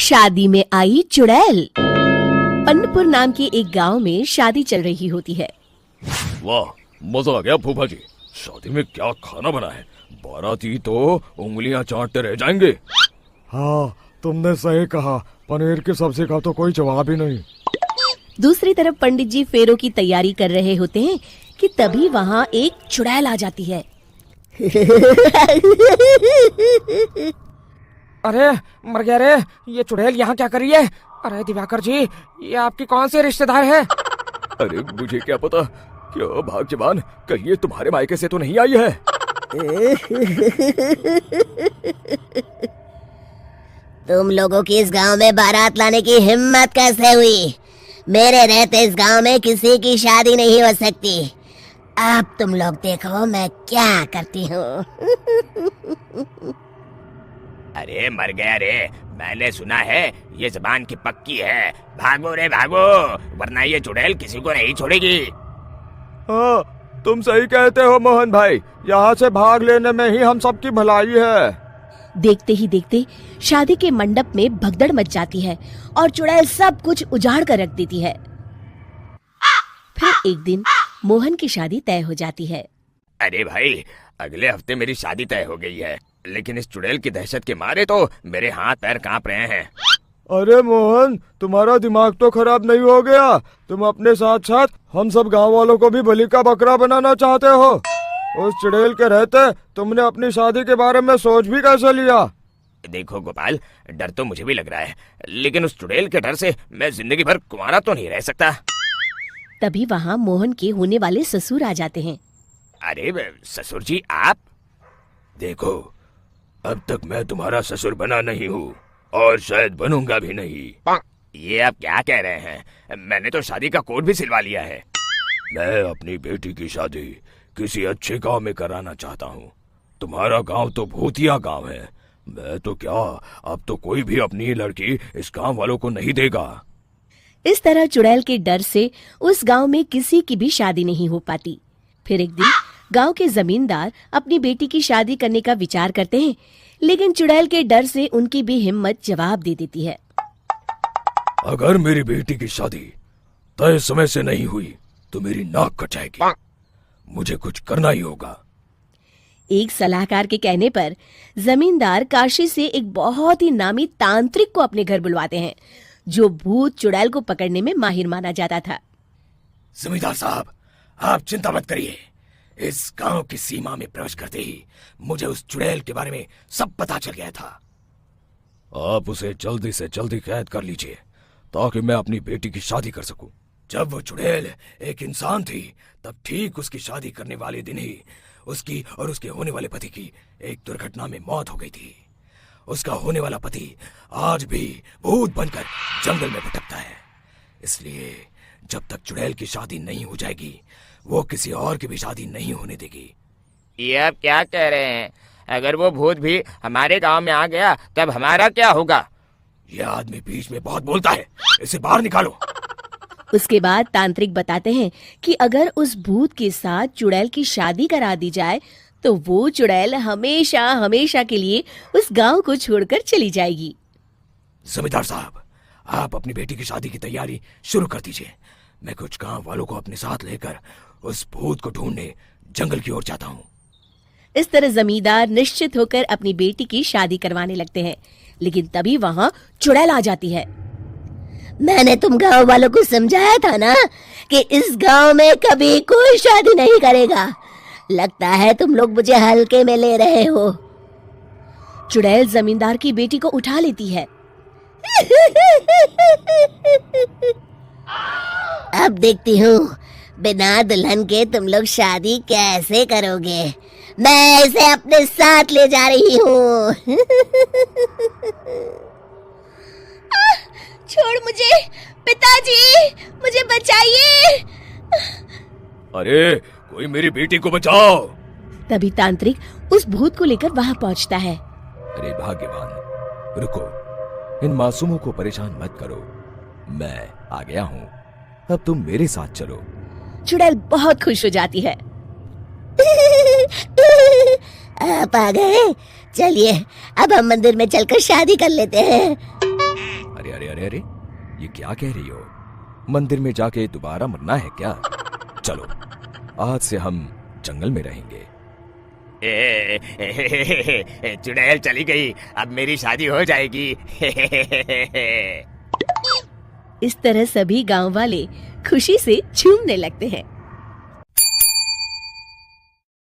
शादी में आई चुड़ैल। पन्नपुर नाम के एक गांव में शादी चल रही होती है। वाह, मजा आ गया फूफा जी। शादी में क्या खाना बना है, बाराती तो उंगलियां चाटते रह जाएंगे। हाँ, तुमने सही कहा, पनीर की सब्जी का तो कोई जवाब ही नहीं। दूसरी तरफ पंडित जी फेरों की तैयारी कर रहे होते हैं कि तभी वहाँ एक चुड़ैल आ जाती है। अरे मर गया रे, ये चुड़ैल यहाँ क्या कर रही है? अरे दिवाकर जी, ये आपकी कौन सी रिश्तेदार है? अरे मुझे क्या पता, क्या भाग्यवान, कहीं ये तुम्हारे मायके से तो नहीं आई है। तुम लोगों की इस गांव में बारात लाने की हिम्मत कैसे हुई? मेरे रहते इस गांव में किसी की शादी नहीं हो सकती। अब तुम लोग देखो मैं क्या करती हूँ। अरे मर गया रे, मैंने सुना है ये जबान की पक्की है। भागो रे भागो, वरना ये चुड़ैल किसी को नहीं छोड़ेगी। हाँ, तुम सही कहते हो मोहन भाई, यहाँ से भाग लेने में ही हम सबकी भलाई है। देखते ही देखते शादी के मंडप में भगदड़ मच जाती है और चुड़ैल सब कुछ उजाड़ कर रख देती है। फिर एक दिन मोहन की शादी तय हो जाती है। अरे भाई, अगले हफ्ते मेरी शादी तय हो गई है, लेकिन इस चुड़ैल की दहशत के मारे तो मेरे हाथ पैर कांप रहे हैं। अरे मोहन, तुम्हारा दिमाग तो खराब नहीं हो गया? तुम अपने साथ साथ हम सब गांव वालों को भी बलि का बकरा बनाना चाहते हो? उस चुड़ैल के रहते तुमने अपनी शादी के बारे में सोच भी कैसे लिया? देखो गोपाल, डर तो मुझे भी लग रहा है, लेकिन उस चुड़ैल के डर से मैं जिंदगी भर कुंवारा तो नहीं रह सकता। तभी वहाँ मोहन के होने वाले ससुर आ जाते हैं। अरे ससुर जी, आप? देखो, अब तक मैं तुम्हारा ससुर बना नहीं हूँ और शायद बनूंगा भी नहीं। ये आप क्या कह रहे हैं? मैंने तो शादी का कोड भी सिलवा लिया है। मैं अपनी बेटी की शादी किसी अच्छे गांव में कराना चाहता हूँ। तुम्हारा गांव तो भूतिया गांव है। मैं तो क्या, अब तो कोई भी अपनी लड़की इस गांव वालों को नहीं देगा। इस तरह चुड़ैल के डर से उस गांव में किसी की भी शादी नहीं हो पाती। फिर एक दिन गांव के जमींदार अपनी बेटी की शादी करने का विचार करते हैं, लेकिन चुड़ैल के डर से उनकी भी हिम्मत जवाब दे देती है। अगर मेरी बेटी की शादी तय समय से नहीं हुई तो मेरी नाक कट जाएगी। मुझे कुछ करना ही होगा। एक सलाहकार के कहने पर जमींदार काशी से एक बहुत ही नामी तांत्रिक को अपने घर बुलवाते हैं, जो भूत चुड़ैल को पकड़ने में माहिर माना जाता था। जमींदार साहब, आप चिंता मत करिए। इस गांव की सीमा में प्रवेश करते ही मुझे उस चुड़ैल के बारे में सब पता चल गया था। आप उसे जल्दी से जल्दी कैद कर लीजिए ताकि मैं अपनी बेटी की शादी कर सकूं। जब वो चुड़ैल एक इंसान थी, तब ठीक उसकी शादी करने वाले दिन ही उसकी और उसके होने वाले पति की एक दुर्घटना में मौत हो गई थी। उसका होने वाला पति आज भी भूत बनकर जंगल में भटकता है। इसलिए जब तक चुड़ैल की शादी नहीं हो जाएगी, वो किसी और की भी शादी नहीं होने देगी। ये आप क्या कह रहे हैं? अगर वो भूत भी हमारे गांव में आ गया तब हमारा क्या होगा? यह आदमी बीच में बहुत बोलता है, इसे बाहर निकालो। उसके बाद तांत्रिक बताते हैं कि अगर उस भूत के साथ चुड़ैल की शादी करा दी जाए तो वो चुड़ैल हमेशा हमेशा के लिए उस गांव को छोड़कर चली जाएगी। जमींदार साहब, आप अपनी बेटी की शादी की तैयारी शुरू कर दीजिए। मैं कुछ गांव वालों को अपने साथ लेकर उस भूत को ढूंढने जंगल की ओर जाता हूँ। इस तरह जमींदार निश्चित होकर अपनी बेटी की शादी करवाने लगते हैं, लेकिन तभी वहाँ चुड़ैल आ जाती है। मैंने तुम गांव वालों को समझाया था ना कि इस गांव में कभी कोई शादी नहीं करेगा। लगता है तुम लोग मुझे हल्के में ले रहे हो। चुड़ैल जमींदार की बेटी को उठा लेती है। अब देखती हूँ बिना दुल्हन के तुम लोग शादी कैसे करोगे। मैं इसे अपने साथ ले जा रही हूँ। छोड़ मुझे, पिताजी, मुझे बचाइए। अरे कोई मेरी बेटी को बचाओ। तभी तांत्रिक उस भूत को लेकर वहां पहुंचता है। अरे भाग्यवान, रुको, इन मासूमों को परेशान मत करो, मैं आ गया हूँ। अब तुम मेरे साथ चलो। चुड़ैल बहुत खुश हो जाती है। आप आ गए, चलिए अब हम मंदिर में चलकर शादी कर लेते हैं। अरे अरे, ये क्या कह रही हो? मंदिर में जाके दोबारा मरना है क्या? चलो, आज से हम जंगल में रहेंगे। चुड़ैल चली गई, अब मेरी शादी हो जाएगी। इस तरह सभी गांव वाले खुशी से झूमने लगते हैं।